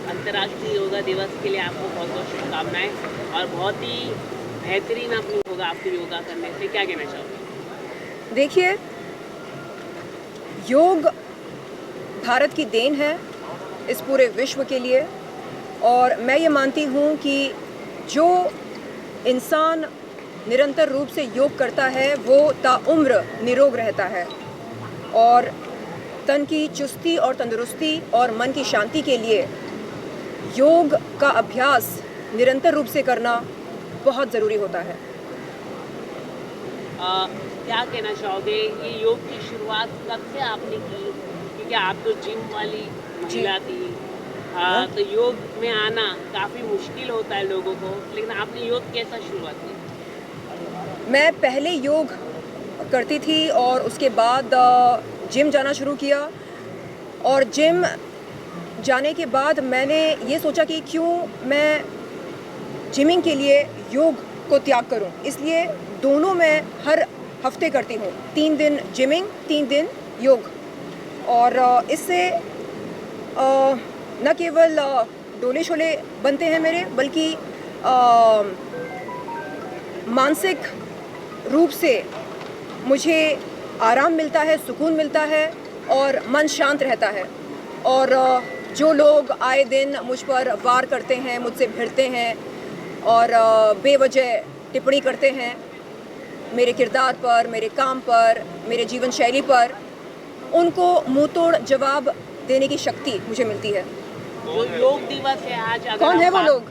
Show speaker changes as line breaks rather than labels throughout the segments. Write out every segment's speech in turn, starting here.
अंतर्राष्ट्रीय योगा दिवस के लिए आपको बहुत बहुत शुभकामनाएं और बहुत ही बेहतरीन आपने होगा आपको योगा करने से, क्या कहना चाहोगे?
देखिए, योग भारत की देन है इस पूरे विश्व के लिए, और मैं ये मानती हूँ कि जो इंसान निरंतर रूप से योग करता है वो ताउम्र निरोग रहता है, और तन की चुस्ती और तंदुरुस्ती और मन की शांति के लिए योग का अभ्यास निरंतर रूप से करना बहुत ज़रूरी होता है।
क्या कहना चाहोगे, ये योग की शुरुआत कब से आपने की? क्योंकि आप तो जिम वाली महिला थी, तो योग में आना काफ़ी मुश्किल होता है लोगों को, लेकिन आपने योग कैसा शुरुआत की?
मैं पहले योग करती थी और उसके बाद जिम जाना शुरू किया, और जिम जाने के बाद मैंने ये सोचा कि क्यों मैं जिमिंग के लिए योग को त्याग करूं, इसलिए दोनों मैं हर हफ्ते करती हूं, 3 दिन जिमिंग 3 दिन योग। और इससे न केवल डोले शोले बनते हैं मेरे, बल्कि मानसिक रूप से मुझे आराम मिलता है, सुकून मिलता है और मन शांत रहता है। और जो लोग आए दिन मुझ पर वार करते हैं, मुझसे भिड़ते हैं और बेवजह टिप्पणी करते हैं मेरे किरदार पर, मेरे काम पर, मेरे जीवन शैली पर, उनको मुंह तोड़ जवाब देने की शक्ति मुझे मिलती है।
जो योग दिवस है आज, अगर
कौन है वो लोग?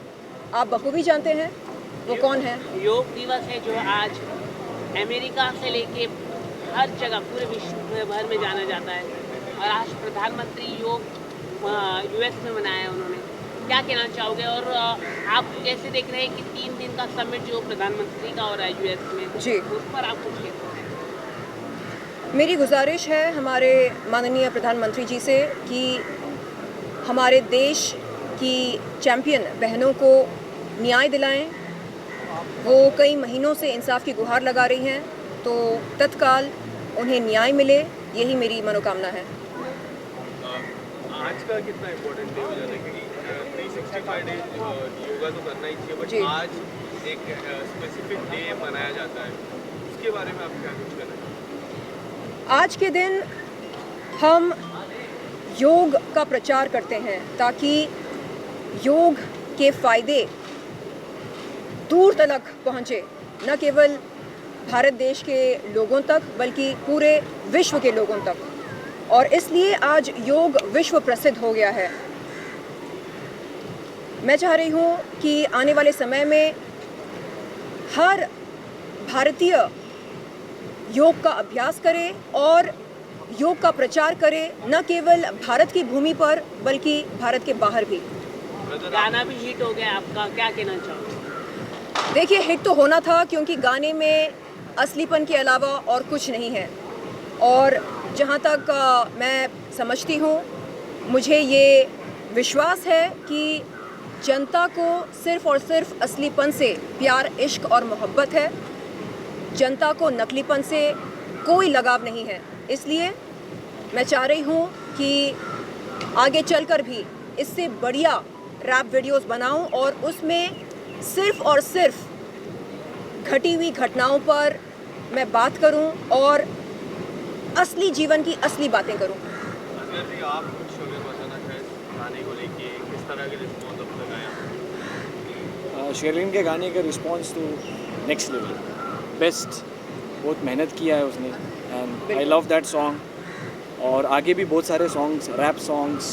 आप बखूबी जानते हैं वो कौन है।
योग दिवस है जो आज अमेरिका से लेके हर जगह पूरे विश्व भर में जाना जाता है, और आज प्रधानमंत्री योग यूएस में मनाया है उन्होंने। क्या कहना चाहोगे, और आप कैसे देख रहे हैं कि 3 दिन का समिट जो प्रधानमंत्री का हो रहा है यूएस में
जी,
उस पर आप कुछ कहते हैं?
मेरी गुजारिश है हमारे माननीय प्रधानमंत्री जी से कि हमारे देश की चैंपियन बहनों को न्याय दिलाएं। वो कई महीनों से इंसाफ की गुहार लगा रही हैं, तो तत्काल उन्हें न्याय मिले, यही मेरी मनोकामना है।
आज का कितना इम्पोर्टेंट डे हो जाता है, क्योंकि 365 डेज योगा तो करना ही चाहिए, बट आज एक स्पेसिफिक डे मनाया जाता है, उसके बारे में आप क्या कुछ कहना चाहेंगे?
आज के दिन हम योग का प्रचार करते हैं ताकि योग के फायदे दूर तक पहुँचे, न केवल भारत देश के लोगों तक बल्कि पूरे विश्व के लोगों तक, और इसलिए आज योग विश्व प्रसिद्ध हो गया है। मैं चाह रही हूँ कि आने वाले समय में हर भारतीय योग का अभ्यास करे और योग का प्रचार करे, न केवल भारत की भूमि पर बल्कि भारत के बाहर भी।
गाना भी हिट हो गया आपका, क्या कहना चाहोगे?
देखिए, हिट तो होना था क्योंकि गाने में असलीपन के अलावा और कुछ नहीं है, और जहाँ तक मैं समझती हूँ, मुझे ये विश्वास है कि जनता को सिर्फ़ और सिर्फ असलीपन से प्यार, इश्क और मोहब्बत है। जनता को नकलीपन से कोई लगाव नहीं है, इसलिए मैं चाह रही हूँ कि आगे चलकर भी इससे बढ़िया रैप वीडियोस बनाऊं और उसमें सिर्फ़ और सिर्फ घटी हुई घटनाओं पर मैं बात करूं और असली जीवन की असली बातें करूं।
असगर जी, आप कुछ बताना चाहें गाने को लेके, किस तरह के रिस्पॉन्स अब तक आया?
शेरलिन के गाने का रिस्पॉन्स तो नेक्स्ट लेवल, बेस्ट, बहुत मेहनत किया है उसने, and I love that song. और आगे भी बहुत सारे songs, rap songs,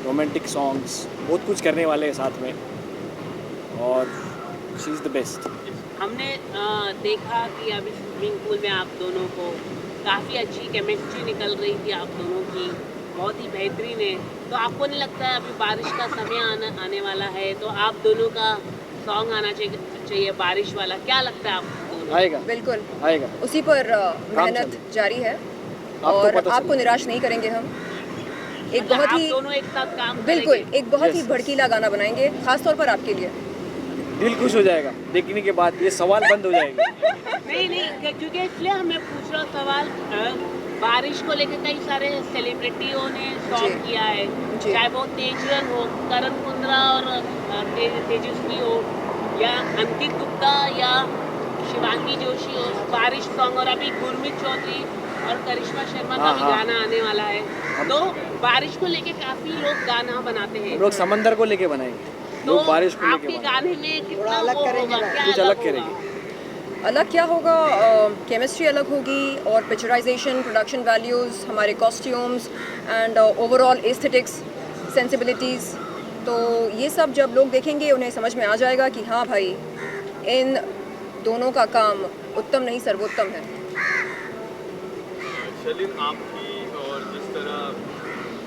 romantic songs, बहुत कुछ करने वाले हैं साथ में, और शी इज़ द बेस्ट।
हमने देखा कि अभी स्विमिंग पूल में आप दोनों को काफ़ी अच्छी केमिस्ट्री निकल रही थी आप दोनों की, बहुत ही बेहतरीन है। तो आपको नहीं लगता है अभी बारिश का समय आने वाला है, तो आप दोनों का सॉन्ग आना चाहिए बारिश वाला, क्या लगता है आपको?
आएगा,
बिल्कुल
आएगा,
उसी पर मेहनत जारी है, और आपको निराश नहीं करेंगे हम। एक बहुत ही
दोनों एक साथ काम
बिल्कुल
करेंगे।
एक बहुत ही भड़कीला गाना बनाएंगे, खास तौर पर आपके लिए।
दिल खुश हो जाएगा देखने के बाद, ये सवाल बंद हो जाएंगे।
नहीं, क्योंकि इसलिए हमें पूछ रहा सवाल, बारिश को लेकर कई सारे सेलिब्रिटियों ने सॉन्ग किया है,
जी।
चाहे वो तेजरन हो, करण कुंद्रा और तेजस्वी हो, या अंकित गुप्ता या शिवांगी जोशी हो, बारिश सॉन्ग, और अभी गुरमीत चौधरी और करिश्मा शर्मा का
हाँ,
भी
हाँ।
गाना आने वाला है। तो बारिश को लेके काफी लोग गाना बनाते हैं।
हम लोग समंदर को लेके बनाएंगे,
तो
लोग बारिश को
आपके
लेके बनाएंगे,
गाने में कितना वो होगा, क्या
कुछ अलग
होगा?
करेंगे।
अलग क्या होगा, केमिस्ट्री अलग होगी और पिक्चराइजेशन, प्रोडक्शन वैल्यूज़, हमारे costumes and overall aesthetics, sensibilities, तो ये सब जब लोग देखेंगे उन्हें समझ में आ जाएगा कि हाँ भाई, इन दोनों का काम उत्तम नहीं सर्वोत्तम है।
शर्लिन, आपकी और जिस तरह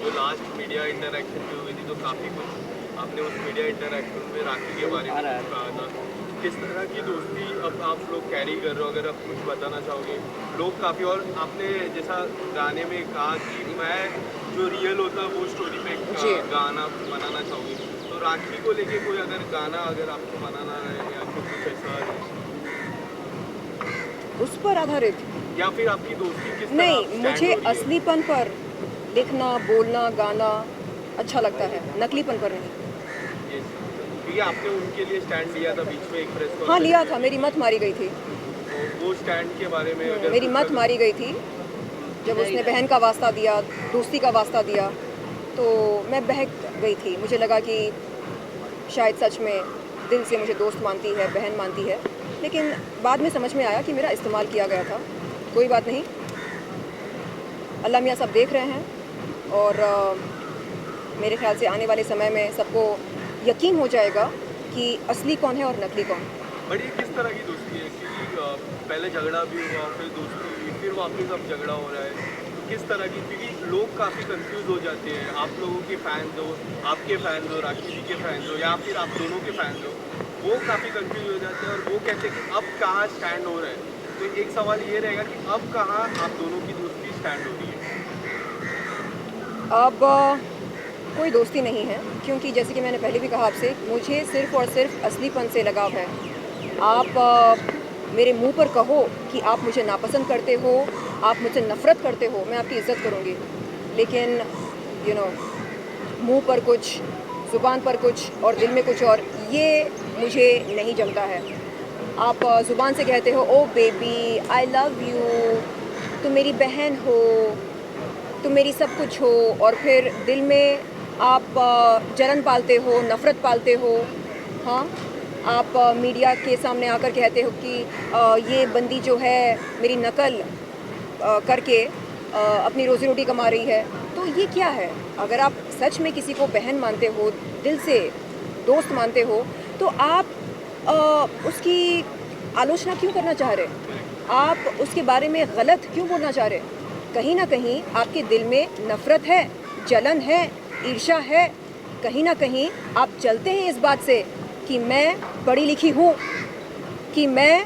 जो लास्ट मीडिया इंटरेक्शन जो हुई थी, तो काफ़ी कुछ आपने उस मीडिया इंटरेक्शन में राखी के बारे में कुछ कहा था। किस तरह की दोस्ती अब आप लोग कैरी कर रहे हो, अगर आप कुछ बताना चाहोगे? लोग काफ़ी, और आपने जैसा गाने में कहा कि मैं जो रियल होता है वो स्टोरी पे
जी।
गाना बनाना चाहूँगी, तो राखी को लेके कोई अगर गाना अगर आपको बनाना है या कुछ ऐसा,
उस पर आधारित
या फिर आपकी दोस्ती किस तरह
नहीं,
stand
मुझे
हो रही है?
असलीपन पर लिखना, बोलना, गाना अच्छा लगता है, नकलीपन पर नहीं।
Yes. क्योंकि आपने उनके लिए स्टैंड लिया था बीच में एक प्रेस
हाँ
कॉन्फ्रेंस
लिया
में,
था, मेरी मत मारी गई थी,
तो वो स्टैंड के बारे में अगर
मेरी
कुछ
मत
अगर-
मारी गई थी जब उसने बहन का वास्ता दिया, दोस्ती का वास्ता दिया, तो मैं बहक गई थी। मुझे लगा कि शायद सच में दिल से मुझे दोस्त मानती है, बहन मानती है, लेकिन बाद में समझ में आया कि मेरा इस्तेमाल किया गया था। कोई बात नहीं, अल्लाह मियाँ सब देख रहे हैं और मेरे ख्याल से आने वाले समय में सबको यकीन हो जाएगा कि असली कौन है और नकली कौन।
बट ये किस तरह की दोस्ती है? क्योंकि पहले झगड़ा भी हुआ, फिर दोस्ती हुई, फिर वापस अब झगड़ा हो रहा है, तो किस तरह की? क्योंकि लोग काफ़ी कंफ्यूज हो जाते हैं, आप लोगों के फैंस हो, आपके फैंस हो, राखी जी के फैंस हो, या फिर आप दोनों के फैंस हो, वो काफ़ी कंफ्यूज हो जाते हैं और वो कहते हैं कि अब कहाँ स्टैंड हो रहा है। तो एक सवाल ये रहेगा कि अब कहाँ आप दोनों की दोस्ती स्टैंड हो रही है?
अब कोई दोस्ती नहीं है, क्योंकि जैसे कि मैंने पहले भी कहा आपसे, मुझे सिर्फ़ और सिर्फ असलीपन से लगाव है। आप मेरे मुंह पर कहो कि आप मुझे नापसंद करते हो, आप मुझसे नफ़रत करते हो, मैं आपकी इज़्ज़त करूँगी, लेकिन मुंह पर कुछ, ज़ुबान पर कुछ और दिल में कुछ और, ये मुझे नहीं जमता है। आप ज़ुबान से कहते हो ओ बेबी आई लव यू, तुम मेरी बहन हो, तुम मेरी सब कुछ हो, और फिर दिल में आप जलन पालते हो, नफ़रत पालते हो। हाँ, आप मीडिया के सामने आकर कहते हो कि ये बंदी जो है मेरी नकल करके अपनी रोज़ी रोटी कमा रही है। तो ये क्या है? अगर आप सच में किसी को बहन मानते हो, दिल से दोस्त मानते हो, तो आप उसकी आलोचना क्यों करना चाह रहे? आप उसके बारे में गलत क्यों बोलना चाह रहे? कहीं ना कहीं आपके दिल में नफ़रत है, जलन है, ईर्ष्या है। कहीं ना कहीं आप चलते हैं इस बात से कि मैं पढ़ी लिखी हूँ, कि मैं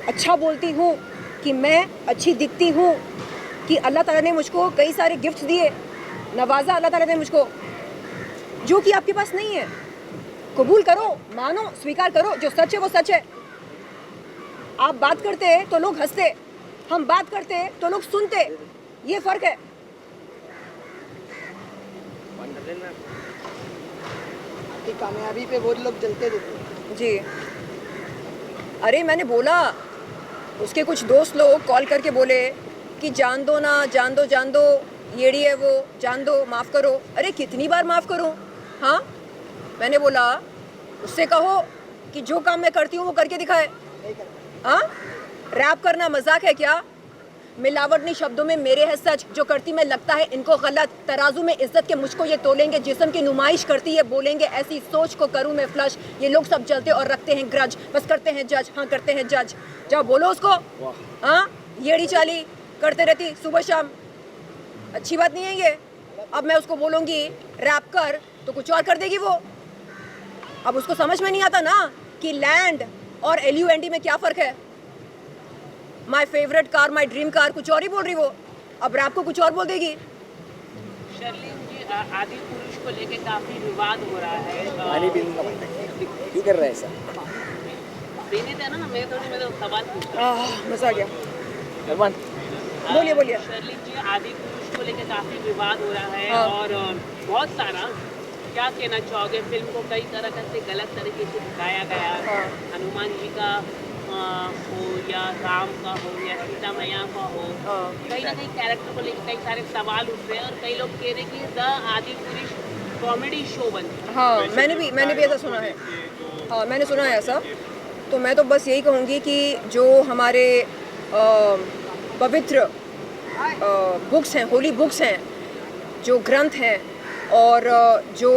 अच्छा बोलती हूँ, कि मैं अच्छी दिखती हूँ, कि अल्लाह ताला ने मुझको कई सारे गिफ्ट्स दिए, नवाजा अल्लाह ताला ने मुझको, जो कि आपके पास नहीं है। कबूल करो, मानो, स्वीकार करो, जो सच है वो सच है। आप बात करते हैं तो लोग हंसते, हम बात करते हैं तो लोग सुनते, ये फ़र्क है।
आपकी कामयाबी पे बहुत लोग जलते रहते हैं।
जी, अरे मैंने बोला, उसके कुछ दोस्त लोग कॉल करके बोले कि जान दो ना, जान दो, जान दो, येड़ी है वो, जान दो, माफ़ करो। अरे कितनी बार माफ़ करूं? हाँ, मैंने बोला उससे कहो कि जो काम मैं करती हूँ वो करके दिखाए।
नहीं करता।
हाँ, रैप करना मजाक है क्या? मिलावटनी शब्दों में मेरे है सच, जो करती मैं लगता है इनको गलत। तराजू में इज्जत के मुझको ये तोलेंगे, जिस्म की नुमाइश करती है बोलेंगे, ऐसी सोच को करूं मैं फ्लश। ये लोग सब जलते और रखते हैं ग्रज, बस करते हैं जज, हाँ करते हैं जज। जाओ बोलो उसको, हाँ येड़ी चाली करते रहती सुबह शाम, अच्छी बात नहीं है ये। अब मैं उसको बोलूँगी रैप कर तो कुछ और कर देगी वो। अब उसको समझ में नहीं आता ना कि लैंड और LUND में क्या फ़र्क है। My favourite car, my dream car, कुछ और ही बोल रही वो, अब रैप को कुछ और बोल देगी।
शर्लिन जी, आदि पुरुष को लेके काफी विवाद हो रहा है।
पानी पीने का मन क्यों कर रहा है ऐसा?
पीने देना ना, मैं तो सवाल पूछ रहा
मज़ा आ गया।
अरमान
बोलिए बोलिए।
शर्लिन जी, आदि पुरुष को लेकर काफी विवाद हो रहा है
हाँ।
और बहुत सारा, क्या कहना चाहोगे? फिल्म को कई तरह से गलत तरीके से दिखाया गया,
हाँ।
हनुमान जी का हो या राम का हो या सीता मैया का हो,
हाँ।
कहीं ना कहीं कैरेक्टर को लेकर कई सारे सवाल उठ रहे हैं और कई लोग कह रहे हैं कि द आदि पुरुष कॉमेडी शो बन जाए।
हाँ, मैंने भी ऐसा सुना है। हाँ, मैंने सुना है ऐसा। तो मैं तो बस यही कहूँगी कि जो हमारे पवित्र बुक्स हैं, होली बुक्स हैं, जो ग्रंथ हैं और जो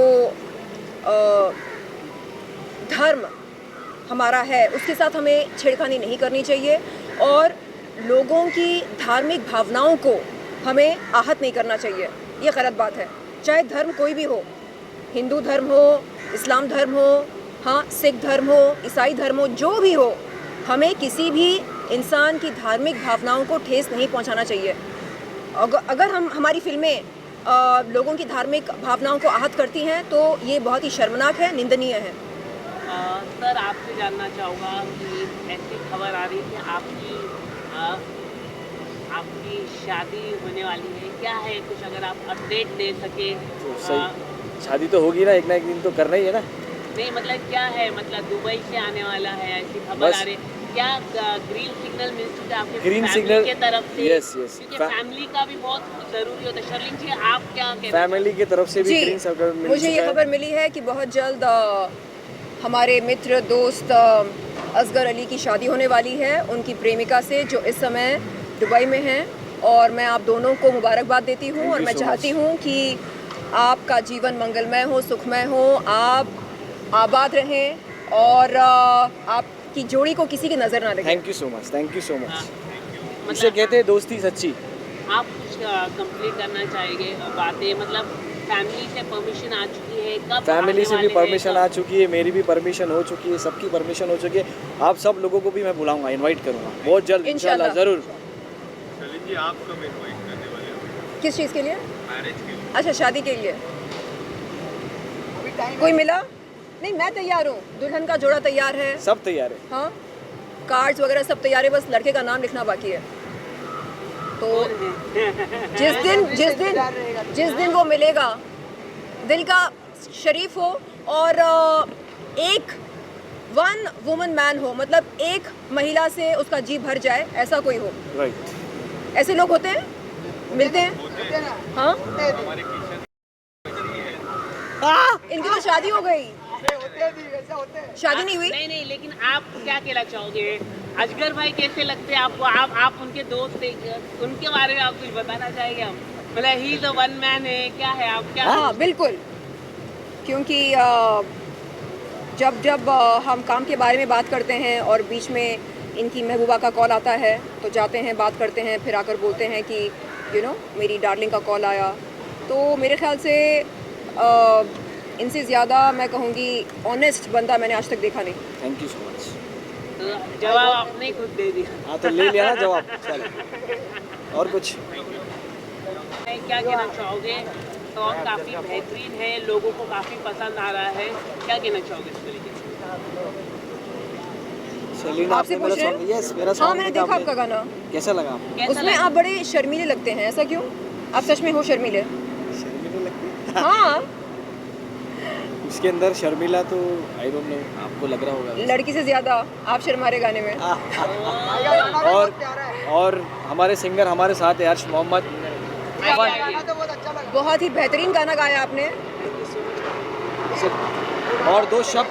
धर्म हमारा है, उसके साथ हमें छेड़खानी नहीं करनी चाहिए और लोगों की धार्मिक भावनाओं को हमें आहत नहीं करना चाहिए। ये गलत बात है। चाहे धर्म कोई भी हो, हिंदू धर्म हो, इस्लाम धर्म हो, हाँ, सिख धर्म हो, ईसाई धर्म हो, जो भी हो, हमें किसी भी इंसान की धार्मिक भावनाओं को ठेस नहीं पहुंचाना चाहिए। अगर हमारी फिल्में लोगों की धार्मिक भावनाओं को आहत करती हैं तो ये बहुत ही शर्मनाक है, निंदनीय है।
सर, आपसे जानना चाहूँगा कि ऐसी खबर आ रही है कि आपकी शादी होने वाली है, क्या है कुछ अगर आप अपडेट दे सके?
तो सही, शादी तो होगी ना, एक दिन तो करना ही है ना।
नहीं, मतलब क्या है, मतलब दुबई से आने वाला है ऐसी खबर
बस।
आ रही है, क्या ग्रीन सिग्नल मिल चुका है आपके
ग्रीन
फैमिली
सिग्नल
के तरफ से?
यस यस,
क्योंकि फैमिली का भी बहुत जरूरी होता है। शर्लिन जी, आप क्या कहते हैं?
फैमिली की तरफ से भी
जी,
ग्रीन सिग्नल मिल
मुझे ये
चुका है।
खबर मिली है कि बहुत जल्द हमारे मित्र दोस्त असगर अली की शादी होने वाली है उनकी प्रेमिका से, जो इस समय दुबई में हैं, और मैं आप दोनों को मुबारकबाद देती हूँ
Thank
और
you
मैं
so
चाहती
much.
हूँ कि आपका जीवन मंगलमय हो, सुखमय हो, आप आबाद रहें और आपकी जोड़ी को किसी की नज़र ना लगे।
Thank you so much, thank you so much.
मतलब
इसे कहते हैं दोस्ती सच्ची।
आप कुछ कंप्लीट करना चाहेंगे बातें? मतलब फैमिली से परमिशन आ चुकी है, कब
फैमिली
आने
से भी
वाले हैं,
परमिशन आ
कब?
चुकी है, मेरी भी परमिशन हो चुकी है, सबकी परमिशन हो चुकी है। आप सब लोगों को भी मैं बुलाऊंगा, इनवाइट करूंगा बहुत जल्द इंशाल्लाह, ज़रूर।
शर्लिन जी, आप कब इनवाइट करने वाले हो
किस चीज़ के लिए?
मैरिज के लिए?
अच्छा, शादी के लिए
अभी टाइम
कोई मिला नहीं? मैं तैयार हूँ, दुल्हन का जोड़ा तैयार है,
सब तैयार है।
हाँ, कार्ड्स वगैरह सब तैयार है, बस लड़के का नाम लिखना बाकी है। तो जिस दिन वो मिलेगा, दिल का शरीफ हो और एक वन वुमन मैन हो, मतलब एक महिला से उसका जी भर जाए, ऐसा कोई हो।
राइट।
ऐसे लोग होते हैं, मिलते हैं।
होते हैं ना,
हाँ,
होते हैं
हमारे किचन
इनकी तो शादी हो गई,
होते हैं, वैसा होते हैं।
शादी नहीं हुई।
नहीं, लेकिन आप क्या कहना चाहोगे? अजगर भाई कैसे लगते हैं आपको? आप उनके दोस्त हैं, उनके बारे में आप कुछ बताना चाहेंगे? हम मतलब ही तो वन मैन है, क्या है, आप क्या?
हाँ, बिल्कुल, क्योंकि जब हम काम के बारे में बात करते हैं और बीच में इनकी महबूबा का कॉल आता है तो जाते हैं, बात करते हैं, फिर आकर बोलते हैं कि मेरी डार्लिंग का कॉल आया। तो मेरे ख्याल से इनसे ज़्यादा मैं कहूँगी ऑनेस्ट बंदा मैंने आज तक देखा नहीं।
Thank you so much.
तो जवाब आपने ही खुद दे दिया।
हाँ, तो ले लिया ना जवाब। चलो, और कुछ?
क्या कहना चाहोगे? सॉन्ग काफ़ी बेहतरीन है, लोगों को काफ़ी पसंद आ रहा है, क्या कहना चाहोगे इस तरीके से?
शर्लिन,
आपसे
आपने मेरा
पूछ रहे
सॉन्ग,
हैं?
यस, मेरा
हाँ,
सॉन्ग
मैंने
देखा
देखा
आपने?
आपका गाना,
कैसा लगा आपको?
कैसा
उसमें
लगा?
आप बड़े शर्मीले लगते हैं, ऐसा क्यों? आप सच में हो शर्मीले?
शर्मिला लगती है?
हाँ,
उसके अंदर शर्मिला तो आई डोंट नो, आपको लग रहा होगा।
लड़की से ज़्यादा आप शर्मा रहे गाने में।
भाई का गाना भी
और
बहुत प्यारा है।
और हमारे सिंगर हमारे साथ है अर्श मोहम्मद।
गाना तो बहुत अच्छा लगा।
बहुत ही बेहतरीन गाना गाया आपने।
और दो शब्द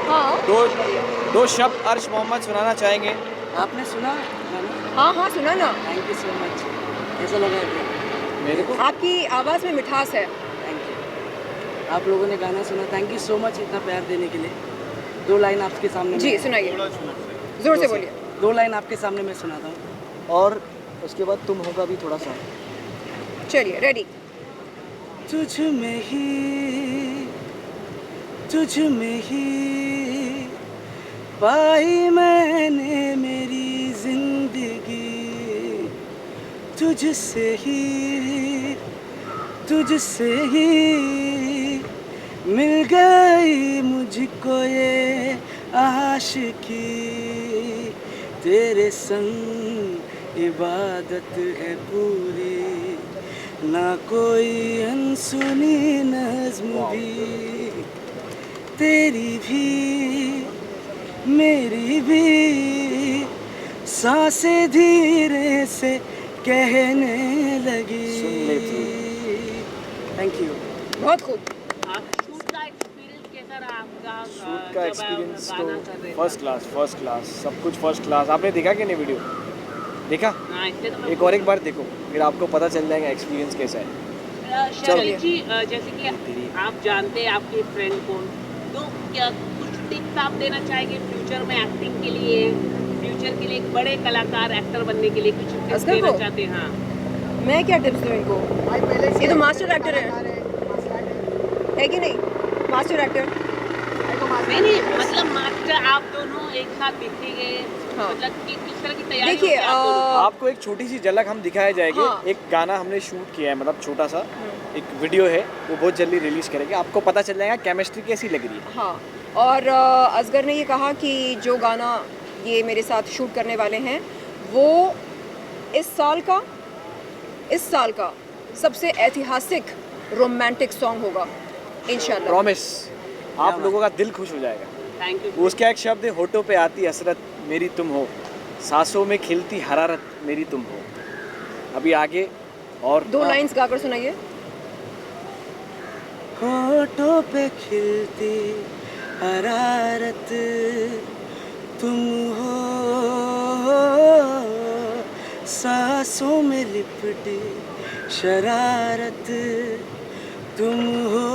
हाँ
दो शब्द अर्श मोहम्मद सुनाना चाहेंगे।
आपने सुना गाना?
हाँ हाँ, सुना ना।
Thank you so much. कैसा लगा है?
मेरे को
आपकी आवाज़ में मिठास है।
Thank you. आप लोगों ने गाना सुना, थैंक यू सो मच इतना प्यार देने के लिए। 2 लाइन आपके सामने
जी,
मैं-
सुनाइए, ज़ोर से बोलिए।
2 लाइन आपके सामने मैं सुनाता हूँ।
और उसके बाद तुम होगा भी थोड़ा सा।
चलिए, रेडी।
तुझ में ही पाई मैंने मेरी जिंदगी, तुझसे ही मिल गई मुझको ये आशिकी, तेरे संग इबादत है पूरी, ना कोई अनसुनी नज़्म भी, तेरी भी मेरी भी सांसें धीरे से कहने लगी।
सुन लेती।
Thank you.
बहुत खूब।
शूट का एक्सपीरियंस कैसा रहा आपका?
शूट का
जब आप
एक्सपीरियंस
गाना
तो
कर रहे थे?
फर्स्ट क्लास सब कुछ फर्स्ट क्लास। आपने देखा कि नहीं वीडियो? देखा?
हाँ, इससे तो मैं
एक और एक बार देखो, फिर आपको पता चल जाएगा एक्सपीरियंस कैसा है।
शर्मिल जी, जैसे कि आप जानते हैं आपके फ्रेंड को, तो क्या कुछ टिप्स आप देना चाहेंगे फ्यूचर में एक्टिंग के लिए, फ्यूचर के लिए एक बड़े कलाकार एक्टर बनने के लिए कुछ टिप्स
असगर
देना
को?
चाहते हैं? हाँ,
मैं क्या टिप्स दूँ इनको?
भाई पहले से
ये तो मास्टर एक्टर है।
कलाकार मास्टर एक्टर
है कि नहीं? Master actor.
भाई को मास्टर
नहीं
एक्टर है।
मतलब मास्टर आप दोनों एक साथ दिखे गए,
हाँ।
मतलब कि किस तरह की तैयारी
देखिए,
होती है आप दोनों की?
आपको एक छोटी सी झलक हम दिखाए जाएंगे।
हाँ।
एक गाना हमने शूट किया है, मतलब छोटा सा एक वीडियो है, वो बहुत जल्दी रिलीज करेंगे। आपको पता चल जाएगा केमिस्ट्री कैसी लग रही है।
हाँ, और असगर ने ये कहा कि जो गाना ये मेरे साथ शूट करने वाले हैं वो इस साल का सबसे ऐतिहासिक रोमांटिक सॉन्ग होगा इंशाल्लाह।
प्रॉमिस, आप लोगों का दिल खुश हो जाएगा।
Thank you.
उसका एक शब्द है, होठों पे आती हसरत मेरी तुम हो, सांसों में खिलती हरारत मेरी तुम हो। अभी आगे और
2 लाइंस गाकर सुनाइए।
होठों पे खिलती हरारत तुम हो, सांसों में लिपटी शरारत तुम हो,